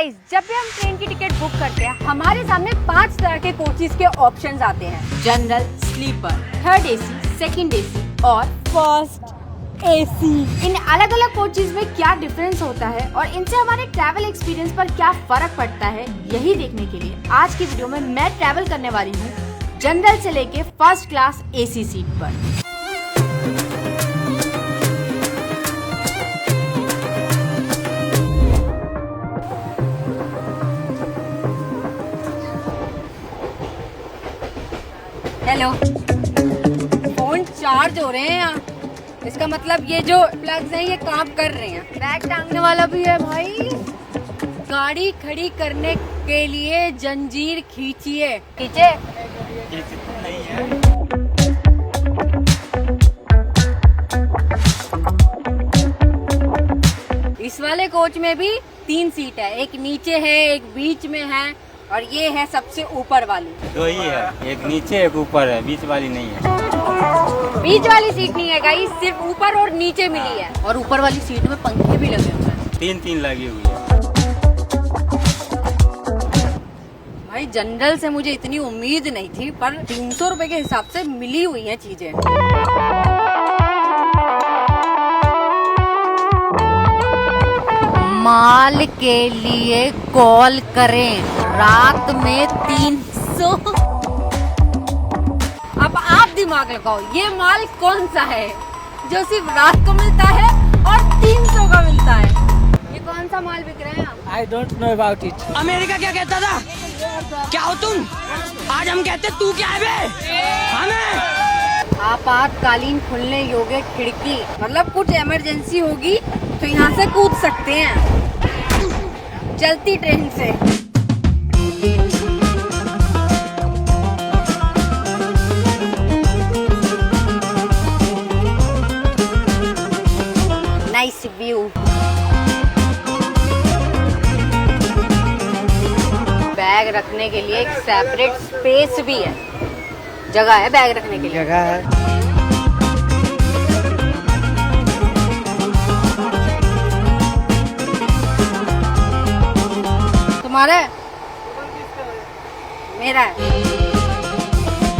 Guys, जब भी हम ट्रेन की टिकट बुक करते हैं हमारे सामने 5 तरह के कोचेस के ऑप्शंस आते हैं। General, sleeper, third AC, second AC और फर्स्ट एसी। इन अलग अलग कोचेस में क्या डिफरेंस होता है और इनसे हमारे ट्रैवल एक्सपीरियंस पर क्या फर्क पड़ता है, यही देखने के लिए आज की वीडियो में मैं ट्रैवल करने वाली हूँ जनरल से लेके फर्स्ट क्लास एसी सीट पर। हेलो, फोन चार्ज हो रहे हैं यहाँ। इसका मतलब ये जो प्लग्स हैं ये काम कर रहे हैं। बैग टांगने वाला भी है भाई। गाड़ी खड़ी करने के लिए जंजीर खींचिए। खींचे नहीं है। इस वाले कोच में भी 3 सीट है, एक नीचे है, एक बीच में है और ये है सबसे ऊपर वाली। दो ही है, एक नीचे एक ऊपर है, बीच वाली नहीं है। बीच वाली सीट नहीं है गाइस, सिर्फ ऊपर और नीचे मिली है। और ऊपर वाली सीट में पंखे भी लगे हुए हैं। 3 लगी हुई है। भाई जनरल से मुझे इतनी उम्मीद नहीं थी, पर 300 रुपए के हिसाब से मिली हुई हैं चीजें। माल के लिए कॉल करें, रात में 300। अब आप दिमाग लगाओ, ये माल कौन सा है जो सिर्फ रात को मिलता है और 300 का मिलता है? ये कौन सा माल बिक रहा है? I don't know about it. America क्या कहता था? क्या हो तुम? आज हम कहते तू क्या है बे? हमें आपातकालीन खुलने योग्य खिड़की, मतलब कुछ इमरजेंसी होगी तो यहाँ से कूद सकते हैं चलती ट्रेन से। Nice view. बैग रखने के लिए एक सेपरेट स्पेस भी है, जगह है बैग रखने के लिए। जगह है। तुम्हारा है? मेरा है।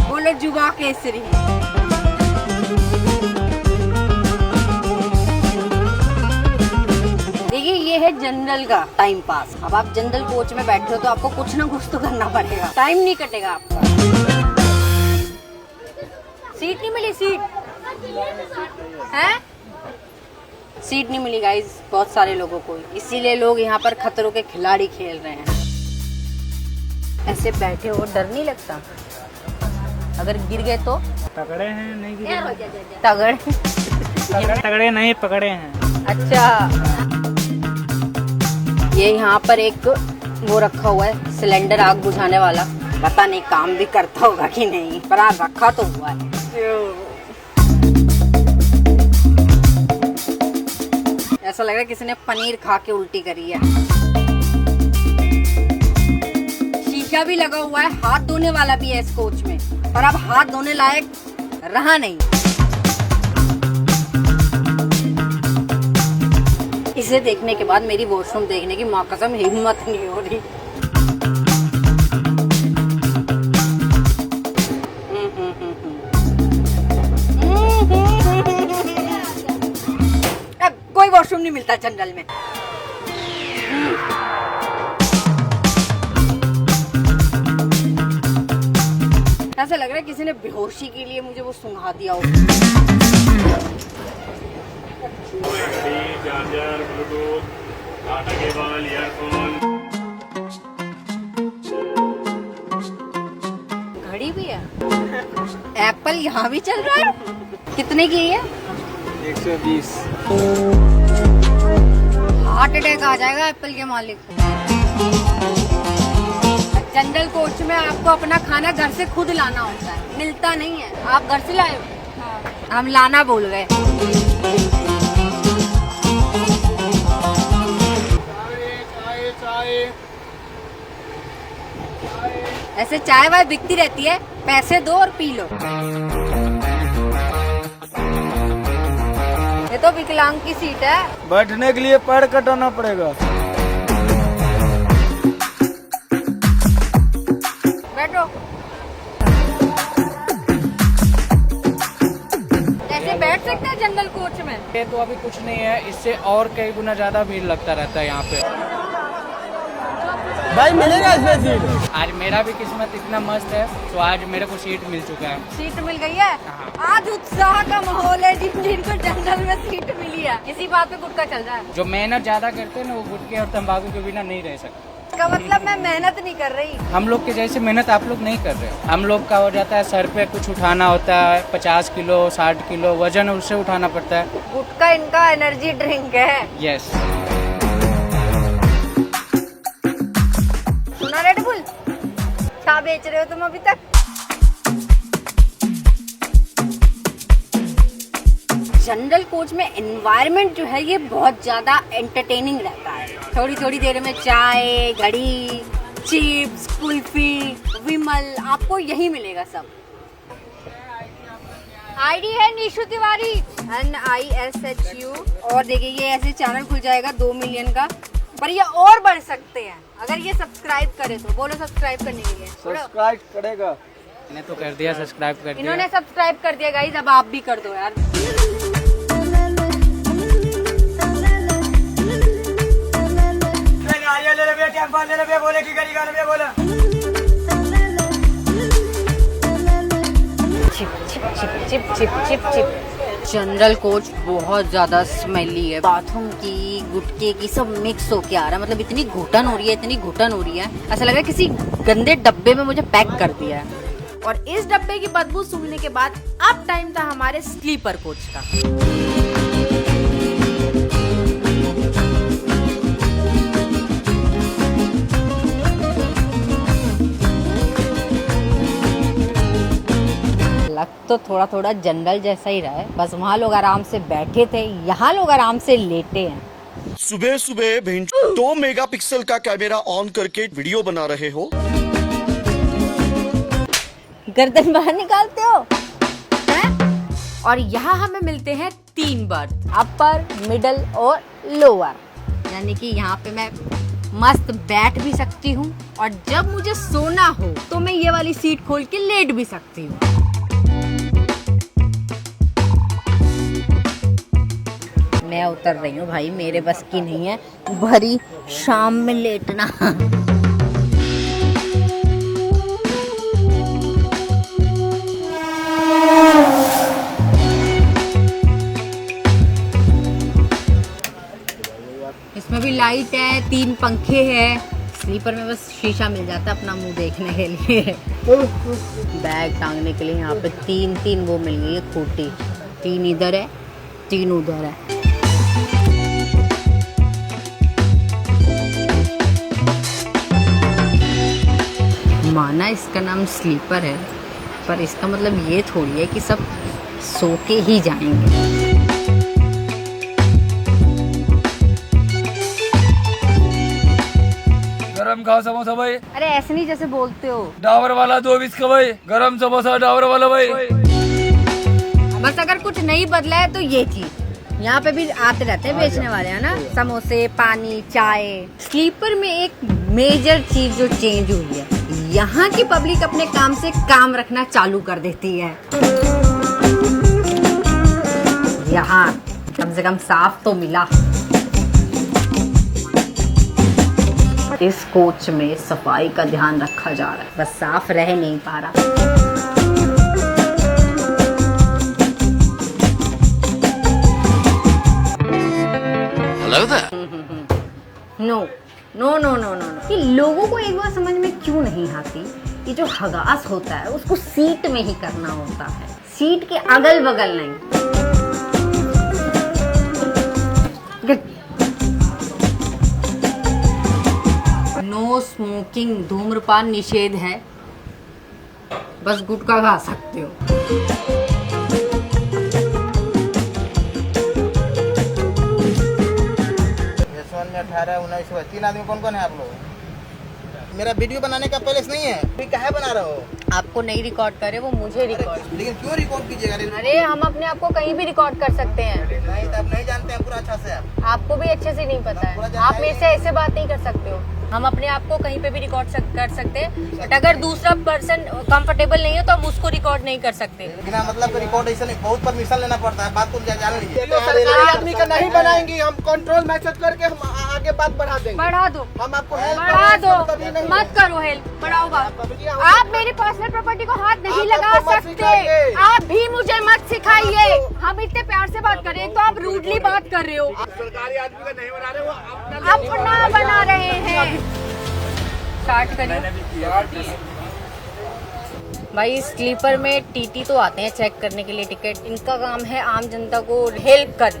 बोलो जुबा केसरी। देखिए, ये है जनरल का टाइम पास। अब आप जनरल कोच में बैठे हो तो आपको कुछ ना कुछ तो करना पड़ेगा, टाइम नहीं कटेगा आपका। सीट नहीं मिली? सीट है? सीट नहीं मिली गाइस बहुत सारे लोगों को, इसीलिए लोग यहाँ पर खतरों के खिलाड़ी खेल रहे हैं। ऐसे बैठे हो, डर नहीं लगता? अगर गिर गए तो? तगड़े हैं, नहीं गिरे। तगड़े नहीं पकड़े हैं। अच्छा, ये यहाँ पर एक वो रखा हुआ है सिलेंडर, आग बुझाने वाला। पता नहीं काम भी करता होगा कि नहीं, पर आग रखा तो हुआ है। ऐसा लग रहा है किसी ने पनीर खा के उल्टी करी है। शीशा भी लगा हुआ है, हाथ धोने वाला भी है इस कोच में, पर अब हाथ धोने लायक रहा नहीं। इसे देखने के बाद मेरी वॉशरूम देखने की माँ कसम हिम्मत नहीं हो रही। कोई वॉशरूम नहीं मिलता जनरल में। ऐसा लग रहा है किसी ने बेहोशी के लिए मुझे वो सुंघा दिया हो। Charger, Bluetooth, data cable, earphone. घड़ी भी है। एप्पल यहाँ भी चल रहा है। कितने की है? 120। हार्ट अटैक आ जाएगा एप्पल के मालिक को। जनरल कोच में आपको अपना खाना घर से खुद लाना होता है, मिलता नहीं है। आप घर से लाए हो? हाँ। हम लाना भूल गए। ऐसे चाय वाय बिकती रहती है, पैसे दो और पी लो। ये तो विकलांग की सीट है। बैठने के लिए पैर कटाना पड़ेगा। ये तो अभी कुछ नहीं है, इससे और कई गुना ज़्यादा भीड़ लगता रहता है यहाँ पे। भाई मिलेगा इसमें सीट? आज मेरा भी किस्मत इतना मस्त है तो आज मेरे को सीट मिल चुका है। सीट मिल गई है। आज उत्साह का माहौल है जिनको जनरल में सीट मिली है, इसी बात पे गुटका चल रहा है। जो मेहनत ज़्यादा करते हैं ना वो गुटखे और तंबाकू के बिना नहीं रह सकते। इसका मतलब मैं मेहनत नहीं कर रही। हम लोग के जैसे मेहनत आप लोग नहीं कर रहे। हम लोग का हो जाता है सर पे कुछ उठाना होता है, 50 किलो 60 किलो वजन उससे उठाना पड़ता है। गुटका इनका एनर्जी ड्रिंक है। यस। सुना रेड बुल क्या बेच रहे हो तुम अभी तक? जनरल कोच में एनवायरनमेंट जो है ये बहुत ज्यादा एंटरटेनिंग रहता है। थोड़ी थोड़ी देर में चाय, घड़ी, चिप्स, कुल्फी, विमल, आपको यही मिलेगा सब। आईडी है निशु तिवारी NISHU। और देखिए ये ऐसे चैनल खुल जाएगा 2 मिलियन का, पर ये और बढ़ सकते हैं अगर ये सब्सक्राइब करे तो। बोलो सब्सक्राइब करने के लिए। सब्सक्राइब करेगा? मैंने तो कर दिया, सब्सक्राइब कर दिया। इन्होंने सब्सक्राइब कर दिया गाइस, अब आप भी कर दो यार। Chip chip chip chip chip chip chip. General coach बहुत ज्यादा स्मेली है। बाथरूम की, गुटके की सब मिक्स होके आ रहा है। मतलब इतनी घुटन हो रही है, इतनी घुटन हो रही है, ऐसा लग रहा है किसी गंदे डब्बे में मुझे पैक कर दिया है। और इस डब्बे की बदबू सूंघने के बाद अब टाइम था हमारे स्लीपर कोच का। लग तो थोड़ा थोड़ा जनरल जैसा ही रहा है, बस वहाँ लोग आराम से बैठे थे, यहाँ लोग आराम से लेटे हैं। सुबह सुबह 2 मेगापिक्सल का कैमरा ऑन करके वीडियो बना रहे हो। गर्दन बाहर निकालते हो हैं? और यहाँ हमें मिलते हैं 3 बर्थ, अपर, मिडल और लोअर। यानी कि यहाँ पे मैं मस्त बैठ भी सकती हूँ और जब मुझे सोना हो तो मैं ये वाली सीट खोल के लेट भी सकती हूँ। मैं उतर रही हूँ भाई, मेरे बस की नहीं है भरी शाम में लेटना। इसमें भी लाइट है, 3 पंखे हैं। स्लीपर में बस शीशा मिल जाता है अपना मुंह देखने के लिए। बैग टांगने के लिए यहाँ पे 3 वो मिल गई है खूटी। 3 इधर है, 3 उधर है। माना इसका नाम स्लीपर है, पर इसका मतलब ये थोड़ी है कि सब सो के ही जाएंगे। गरम खाओ समोसा भाई। अरे ऐसे नहीं जैसे बोलते हो। डाबर वाला 2 20 का भाई। गरम समोसा डाबर वाला भाई। बस अगर कुछ नहीं बदला है तो ये चीज। यहाँ पे भी आते रहते हैं बेचने वाले, है ना, समोसे, पानी, चाय। स्लीपर में एक मेजर चीज जो चेंज हुई है, यहाँ की पब्लिक अपने काम से काम रखना चालू कर देती है। यहाँ कम से कम साफ तो मिला। इस कोच में सफाई का ध्यान रखा जा रहा है, बस साफ रह नहीं पा रहा। No no no no no no. ये लोगों को एक बात समझ में क्यों नहीं आती, ये जो हगास होता है उसको सीट में ही करना होता है, सीट के अगल बगल नहीं। नो स्मोकिंग, धूम्रपान निषेध है, बस गुटखा खा सकते हो। में 18 19 हुआ। 3 आदमी कौन कौन है आप लोग? मेरा वीडियो बनाने का पैलेस नहीं है, फिर काहे बना रहे हो? आपको नहीं रिकॉर्ड करे, वो मुझे रिकॉर्ड। लेकिन क्यों रिकॉर्ड कीजिएगा? अरे हम अपने आप को कहीं भी रिकॉर्ड कर सकते हैं। नहीं, तो आप नहीं जानते हैं पूरा अच्छा से। आपको भी अच्छे से नहीं पता है, आप मेरे से ऐसे बात नहीं कर सकते हो। हम अपने आप को कहीं पे भी रिकॉर्ड कर सकते हैं, बट अगर दूसरा पर्सन कंफर्टेबल नहीं है तो हम उसको रिकॉर्ड नहीं कर सकते। बिना मतलब रिकॉर्ड ऐसे नहीं, बहुत परमिशन लेना पड़ता है, बात को जान लीजिए। तो सरकारी आदमी का नहीं बनाएंगे, हम कंट्रोल मैसेज करके हम आगे बात बढ़ा देंगे। बढ़ा दो, हम आपको हेल्प बढ़ा दो, मत करो हेल्प, बढ़ाओ बात। आप मेरी पर्सनल प्रॉपर्टी को हाथ नहीं लगा सकते, आप भी मुझे मत सिखाइए। हम इतने प्यार से बात कर रहे हैं तो आप रूडली बात कर रहे हो। सरकारी आदमी का नहीं बना रहे, वो अपना बना रहे हैं। स्टार्ट करिए भाई। स्लीपर में टीटी तो आते हैं चेक करने के लिए टिकट, इनका काम है आम जनता को हेल्प कर,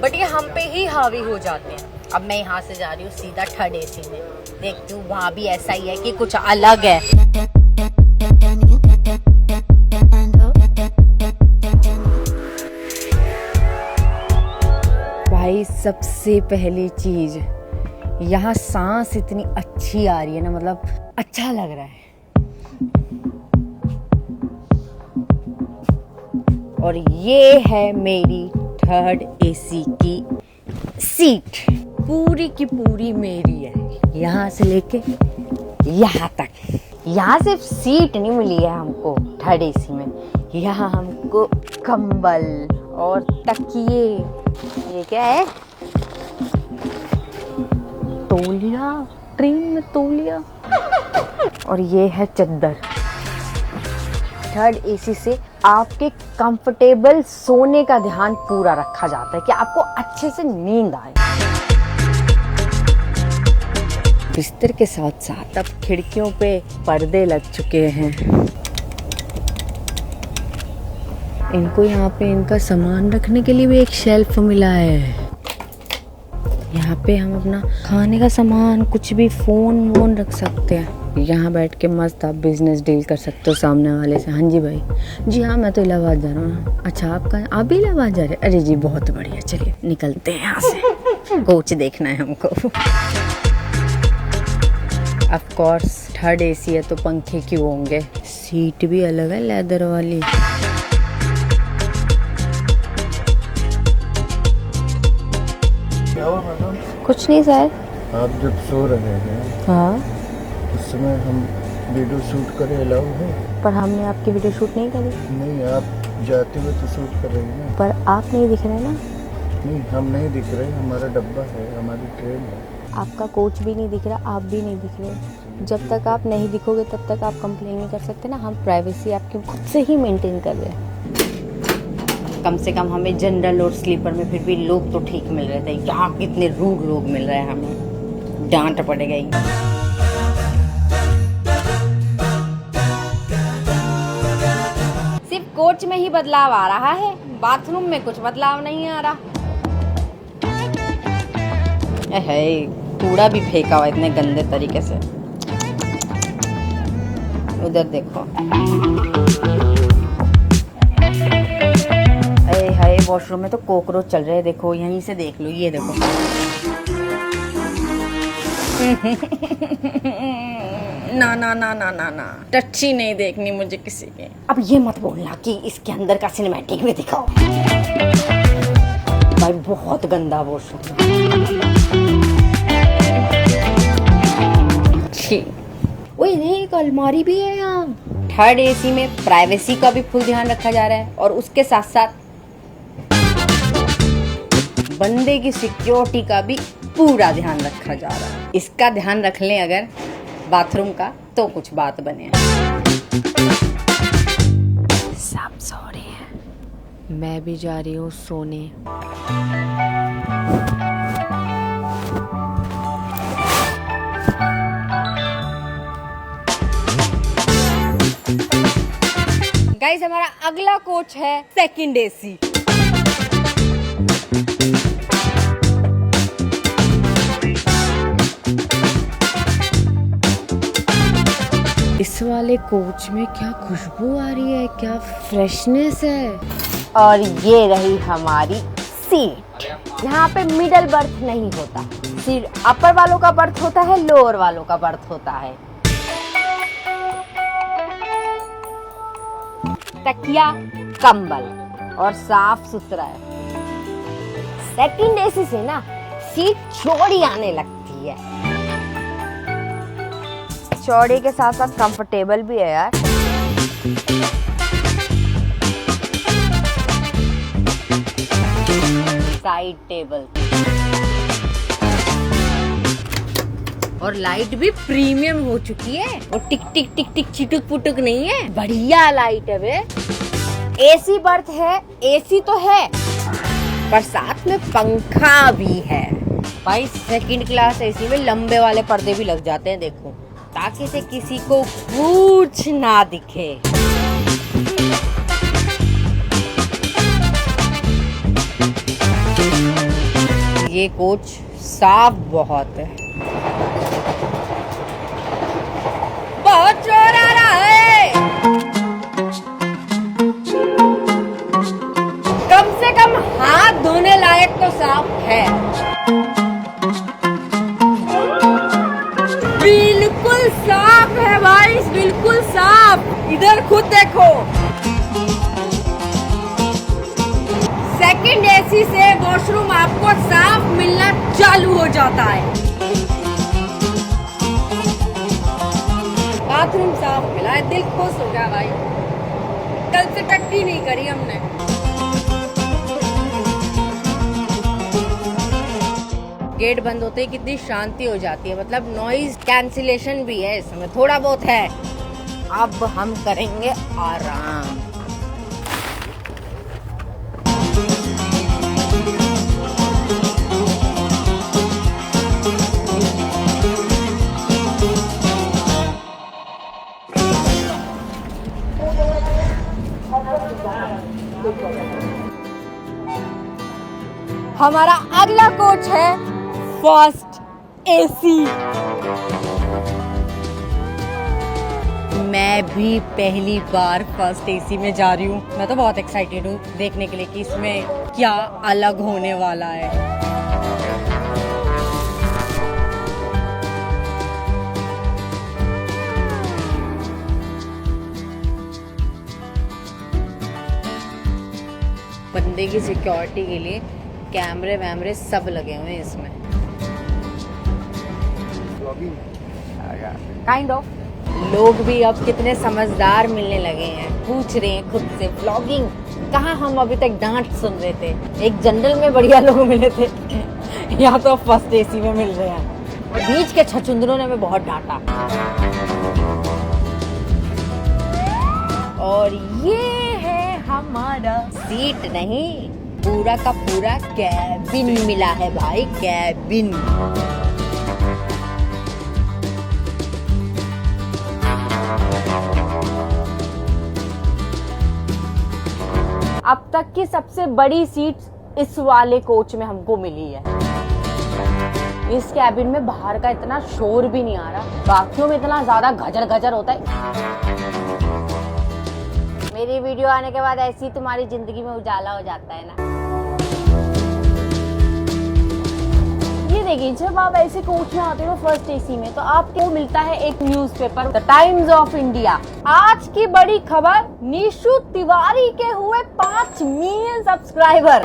बट ये हम पे ही हावी हो जाते हैं। अब मैं यहाँ से जा रही हूँ सीधा थर्ड एसी में, देखती हूँ वहाँ भी ऐसा ही है कि कुछ अलग है। भाई सबसे पहली चीज, यहाँ सांस इतनी अच्छी आ रही है ना, मतलब अच्छा लग रहा है। और ये है मेरी थर्ड एसी की सीट, पूरी की पूरी मेरी है, यहाँ से लेके यहाँ तक। यहाँ सिर्फ सीट नहीं मिली है हमको थर्ड एसी में, यहाँ हमको कंबल और तकिए, ये क्या है, तौलिया, ट्रेन में तौलिया, और ये है चद्दर। थर्ड एसी से आपके कंफर्टेबल सोने का ध्यान पूरा रखा जाता है कि आपको अच्छे से नींद आए। बिस्तर के साथ साथ अब खिड़कियों पे पर्दे लग चुके हैं। इनको यहाँ पे इनका सामान रखने के लिए भी एक शेल्फ मिला है। यहाँ पे हम अपना खाने का सामान, कुछ भी, फोन वोन रख सकते हैं। यहाँ बैठ के मस्त आप बिजनेस डील कर सकते हो सामने वाले से। हाँ जी भाई, जी हाँ मैं तो इलाहाबाद जा रहा हूँ। अच्छा आप भी इलाहाबाद जा रहे हैं? अरे जी बहुत बढ़िया, चलिए निकलते हैं यहाँ से, कोच देखना है हमको। ऑफ कोर्स थर्ड एसी है तो पंखे क्यों होंगे, सीट भी अलग है लेदर वाली। कुछ नहीं सर। आप जब सो रहे हैं, हाँ, उस समय हम वीडियो शूट करें अलाउ है? पर हमने आपकी वीडियो शूट नहीं करी। नहीं, आप जाते हुए तो शूट कर रही हैं। पर आप नहीं दिख रहे ना। नहीं, हम नहीं दिख रहे, हमारा डब्बा है, हमारी ट्रेन है। आपका कोच भी नहीं दिख रहा, आप भी नहीं दिख रहे। जब तक आप नहीं दिखोगे तब तक आप कंप्लेन नहीं कर सकते ना। हम प्राइवेसी आपकी खुद से ही मेंटेन कर रहे हैं। कम से कम हमें जनरल और स्लीपर में फिर भी लोग तो ठीक मिल रहे थे, यहाँ कितने रूड लोग मिल रहे हैं, हमें डांट पड़ेगा ही। सिर्फ कोच में ही बदलाव आ रहा है, बाथरूम में कुछ बदलाव नहीं आ रहा है। कूड़ा भी फेंका हुआ इतने गंदे तरीके से। उधर देखो, हाय वॉशरूम में तो कॉकरोच चल रहे हैं, देखो यहीं से देख लो, ये देखो। ना ना ना ना ना ना, टच्ची नहीं देखनी मुझे किसी के। अब ये मत बोलना कि इसके अंदर का सिनेमैटिक भी दिखाओ। भाई बहुत गंदा वॉशरूम। ओए एक अलमारी भी है यहाँ। थर्ड एसी में प्राइवेसी का भी फुल ध्यान रखा जा रहा है और उसके साथ साथ बंदे की सिक्योरिटी का भी पूरा ध्यान रखा जा रहा है। इसका ध्यान रख लें अगर बाथरूम का, तो कुछ बात बने। सब सो रहे हैं, मैं भी जा रही हूँ सोने। गाइस हमारा अगला कोच है सेकंड एसी। इस वाले कोच में क्या खुशबू आ रही है, क्या फ्रेशनेस है। और ये रही हमारी सीट। यहाँ पे मिडल बर्थ नहीं होता, सिर्फ अपर वालों का बर्थ होता है, लोअर वालों का बर्थ होता है। तकिया, कंबल और साफ सुथरा है। सेकंड एसी से ना सीट चौड़ी आने लगती है। चौड़े के साथ साथ कंफर्टेबल भी है यार। साइड टेबल और लाइट भी प्रीमियम हो चुकी है, वो टिक टिक टिक टिक चिटुक पुटुक नहीं है, बढ़िया लाइट है बे। एसी बर्थ है, एसी तो है पर साथ में पंखा भी है भाई। सेकंड क्लास एसी में लंबे वाले पर्दे भी लग जाते हैं देखो, ताकि से किसी को कुछ ना दिखे। ये कोच साफ बहुत है, बहुत चोर आ रहा है। कम से कम हाथ धोने लायक तो साफ है। बिल्कुल साफ है भाई, बिल्कुल साफ। इधर खुद देखो। सेकंड एसी से वॉशरूम आपको साफ मिलना चालू हो जाता है। बाथरूम साफ मिला है, दिल खुश हो गया भाई। कल से टट्टी नहीं करी हमने। गेट बंद होते ही कितनी शांति हो जाती है, मतलब नॉइज कैंसिलेशन भी है इसमें, थोड़ा बहुत है। अब हम करेंगे आराम। हमारा अगला कोच है फर्स्ट एसी। मैं भी पहली बार फर्स्ट एसी में जा रही हूँ। मैं तो बहुत एक्साइटेड हूँ देखने के लिए कि इसमें क्या अलग होने वाला है। बंदे की सिक्योरिटी के लिए कैमरे वैमरे सब लगे हुए हैं इसमें। Kind of. लोग भी अब कितने समझदार मिलने लगे हैं, पूछ रहे हैं खुद से व्लॉगिंग कहाँ। हम अभी तक डांट सुन रहे थे, एक जनरल में बढ़िया लोग मिले थे, यहाँ तो फर्स्ट एसी में मिल रहे हैं। बीच के छछुंदरों ने हमें बहुत डांटा। और ये है हमारा सीट नहीं, पूरा का पूरा कैबिन मिला है भाई, कैबिन। अब तक की सबसे बड़ी सीट इस वाले कोच में हमको मिली है। इस कैबिन में बाहर का इतना शोर भी नहीं आ रहा, बाकियों में इतना ज्यादा गजर गजर होता है। मेरी वीडियो आने के बाद ऐसी तुम्हारी जिंदगी में उजाला हो जाता है ना। ये देखिए, जब आप ऐसे कोच में आते हो फर्स्ट एसी में, तो आपको मिलता है एक newspaper, the times of India. आज की बड़ी खबर, निशु तिवारी के हुए 5 मिलियन सब्सक्राइबर।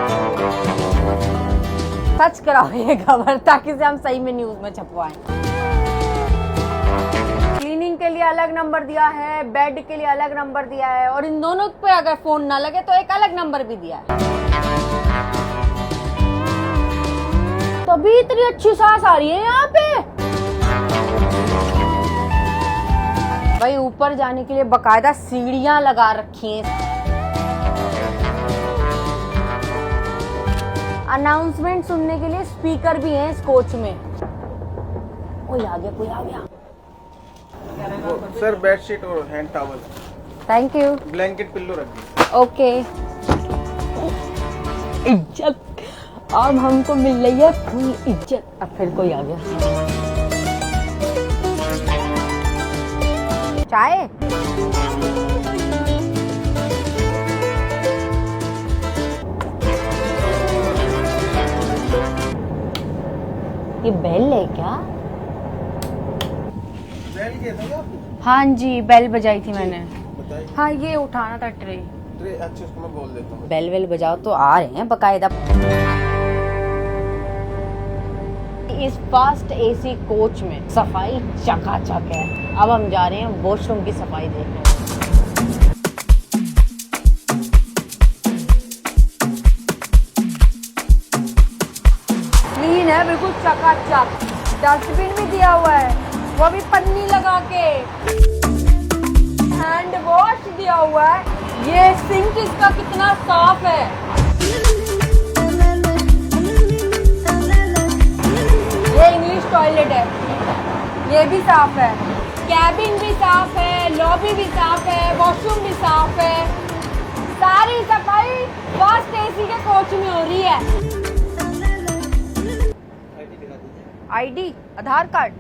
सच कराओ ये खबर, ताकि से हम सही में न्यूज में छपवाएं। क्लीनिंग के लिए अलग नंबर दिया है, बेड के लिए अलग नंबर दिया है, और इन दोनों पे अगर फोन ना लगे तो एक अलग नंबर भी दिया है। तभी इतनी अच्छी सांस आ रही है यहाँ पे। भाई ऊपर जाने के लिए बकायदा सीढ़ियां लगा रखी हैं। अनाउंसमेंट सुनने के लिए स्पीकर भी हैं इस कोच में। कोई आ गया, कोई आ गया। सर बेडशीट और hand towel. Thank you. Blanket pillow रख दी। ओके। इज्जत अब हमको मिल रही है, फुल इज्जत। अब फिर कोई आ गया। चाय? ये बेल है क्या? बेल किया था? हाँ जी, बेल बजाई थी मैंने। हाँ, ये उठाना था ट्रे। अच्छा, उसको मैं बोल देता हूँ। बेल वेल बजाओ तो आ रहे हैं बकायदा। इस फास्ट एसी कोच में सफाई चकाचक है। अब हम जा रहे हैं वॉशरूम की सफाई देखने। क्लीन है बिल्कुल चकाचक। डस्टबिन भी दिया हुआ है, वो भी पन्नी लगा के। हैंड वॉश दिया हुआ है। ये सिंक इसका कितना साफ है। ये इंग्लिश टॉयलेट है, ये भी साफ है। कैबिन भी साफ है, लॉबी भी साफ है, वॉशरूम भी साफ है। सारी सफाई फर्स्ट एसी के कोच में हो रही है। आईडी, आधार कार्ड।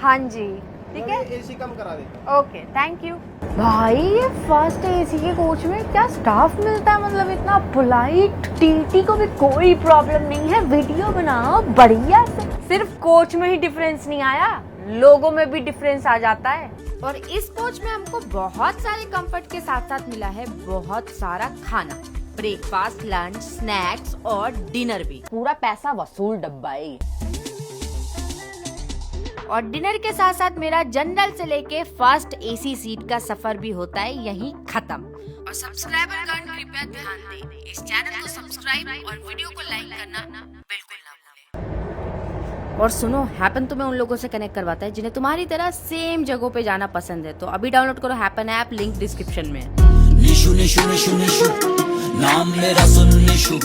हाँ जी, ठीक है। एसी कम करा देता। Okay, thank you. भाई ये फर्स्ट एसी के कोच में क्या स्टाफ मिलता है, मतलब इतना पोलाइट। टीटी को भी कोई प्रॉब्लम नहीं है, वीडियो बनाओ बढ़िया से। सिर्फ कोच में ही डिफरेंस नहीं आया, लोगों में भी डिफरेंस आ जाता है। और इस कोच में हमको बहुत सारे कंफर्ट के साथ साथ मिला है बहुत सारा खाना, ब्रेकफास्ट, लंच, स्नैक्स और डिनर भी। पूरा पैसा वसूल डब्बा है। और डिनर के साथ साथ मेरा जनरल से लेके फर्स्ट एसी सीट का सफर भी होता है यहीं खत्म। और सब्सक्राइबर गण कृपया ध्यान दें, इस चैनल को सब्सक्राइब और वीडियो को लाइक करना बिल्कुल ना भूलें। और सुनो, हैपन तुम्हें उन लोगों से कनेक्ट करवाता है जिन्हें तुम्हारी तरह सेम जगहों पे जाना पसंद है। तो अभी डाउनलोड करो हैपन ऐप, लिंक डिस्क्रिप्शन में। निशु निशु निशु निशु नाम मेरा सुन निशु।